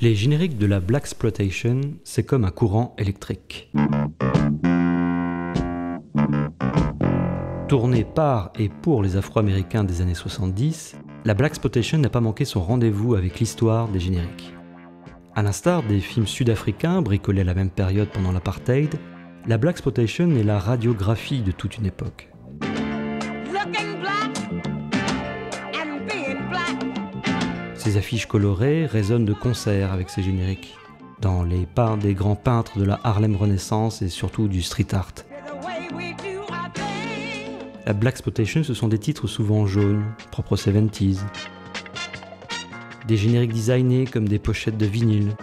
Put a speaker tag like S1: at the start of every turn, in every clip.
S1: Les génériques de la Blaxploitation, c'est comme un courant électrique. Tournée par et pour les Afro-Américains des années 70, la Blaxploitation n'a pas manqué son rendez-vous avec l'histoire des génériques. À l'instar des films sud-africains bricolés à la même période pendant l'apartheid, la Blaxploitation est la radiographie de toute une époque. Ces affiches colorées résonnent de concert avec ces génériques, dans les pas des grands peintres de la Harlem Renaissance et surtout du street art. La Blaxploitation, ce sont des titres souvent jaunes, propres aux 70s. Des génériques designés comme des pochettes de vinyle.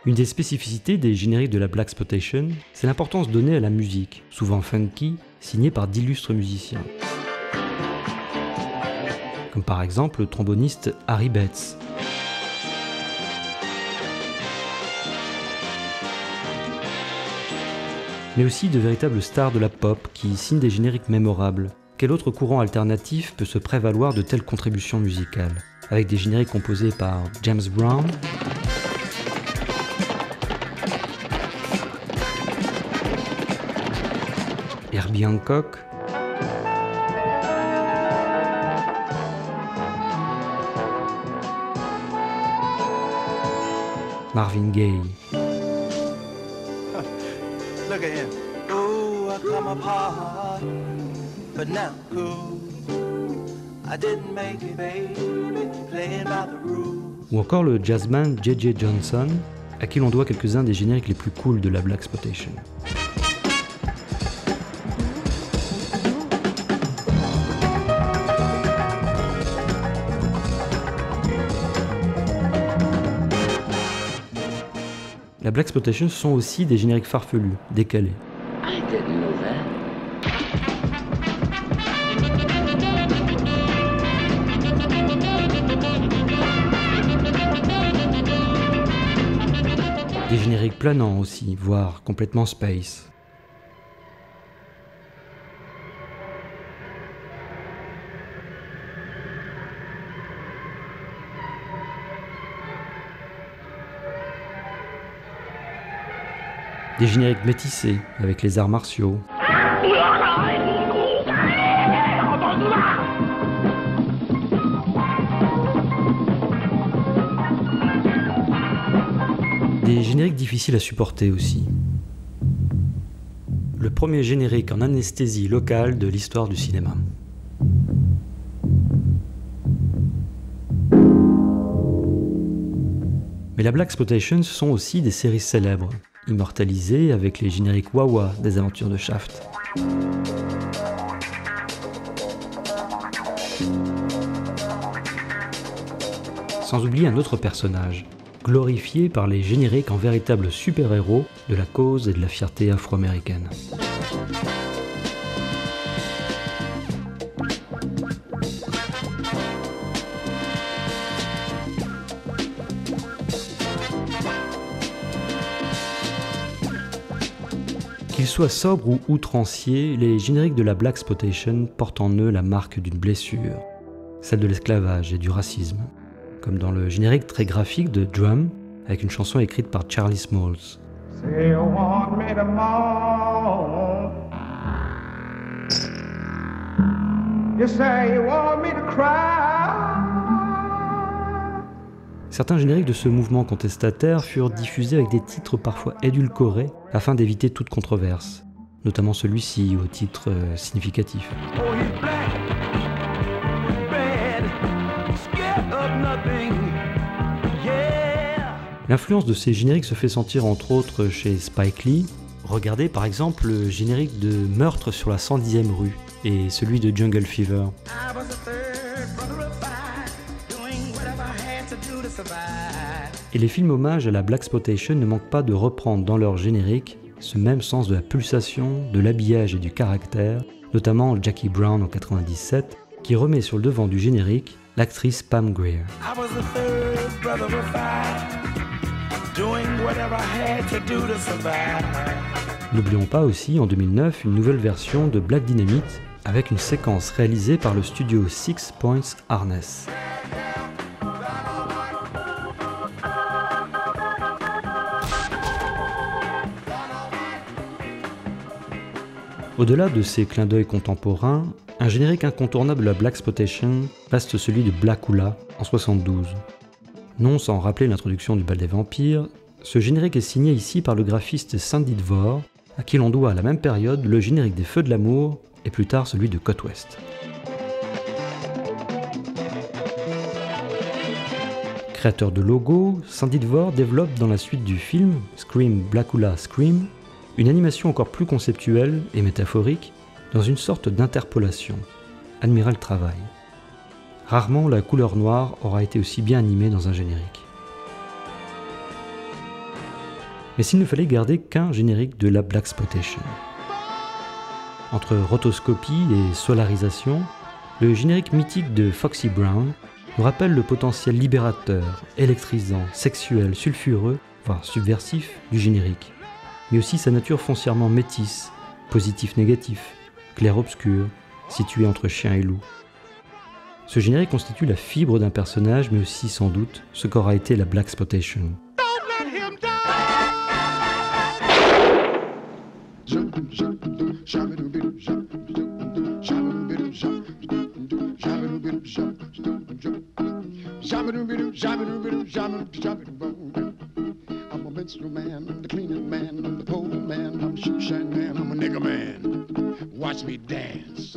S1: Une des spécificités des génériques de la Blaxploitation, c'est l'importance donnée à la musique, souvent funky, signée par d'illustres musiciens. Comme par exemple le tromboniste Harry Betts. Mais aussi de véritables stars de la pop qui signent des génériques mémorables. Quel autre courant alternatif peut se prévaloir de telles contributions musicales, avec des génériques composés par James Brown, Herbie Hancock, Marvin Gaye.
S2: Look at him. Ooh, I come apart, but now cool. I didn't make it, baby, playing by the rules.
S1: Ou encore le jazzman J.J. Johnson, à qui l'on doit quelques-uns des génériques les plus cools de la Blaxploitation. La Blaxploitation sont aussi des génériques farfelus, décalés. Des génériques planants aussi, voire complètement space. Des génériques métissés, avec les arts martiaux. Des génériques difficiles à supporter aussi. Le premier générique en anesthésie locale de l'histoire du cinéma. Mais la Blaxploitation, ce sont aussi des séries célèbres, immortalisées avec les génériques wah-wah des aventures de Shaft. Sans oublier un autre personnage, glorifié par les génériques en véritable super-héros de la cause et de la fierté afro-américaine. Qu'ils soient sobres ou outranciers, les génériques de la Blaxploitation portent en eux la marque d'une blessure, celle de l'esclavage et du racisme, comme dans le générique très graphique de Drum, avec une chanson écrite par Charlie Smalls. Certains génériques de ce mouvement contestataire furent diffusés avec des titres parfois édulcorés afin d'éviter toute controverse, notamment celui-ci au titre significatif. L'influence de ces génériques se fait sentir entre autres chez Spike Lee. Regardez par exemple le générique de Meurtre sur la 110e rue et celui de Jungle Fever. Et les films hommages à la Blaxploitation ne manquent pas de reprendre dans leur générique ce même sens de la pulsation, de l'habillage et du caractère, notamment Jackie Brown en 1997, qui remet sur le devant du générique l'actrice Pam Grier. N'oublions pas aussi en 2009 une nouvelle version de Black Dynamite avec une séquence réalisée par le studio Six Points Harness. Au-delà de ces clins d'œil contemporains, un générique incontournable de la Blaxploitation reste celui de Blacula en 72. Non sans rappeler l'introduction du Bal des Vampires, ce générique est signé ici par le graphiste Sandy Dvor, à qui l'on doit à la même période le générique des Feux de l'amour et plus tard celui de Côte Ouest. Créateur de logo, Sandy Dvor développe dans la suite du film Scream Blacula Scream une animation encore plus conceptuelle et métaphorique dans une sorte d'interpolation. Admirez le travail. Rarement la couleur noire aura été aussi bien animée dans un générique. Mais s'il ne fallait garder qu'un générique de la Blaxploitation. Entre rotoscopie et solarisation, le générique mythique de Foxy Brown nous rappelle le potentiel libérateur, électrisant, sexuel, sulfureux, voire subversif du générique, mais aussi sa nature foncièrement métisse, positif-négatif, clair-obscur, situé entre chien et loup. Ce générique constitue la fibre d'un personnage, mais aussi sans doute ce qu'aura été la Blaxploitation.
S3: I'm a minstrel man, I'm the cleaning man, I'm the pole man, I'm the shoe shine man, I'm a nigger man. Watch me dance.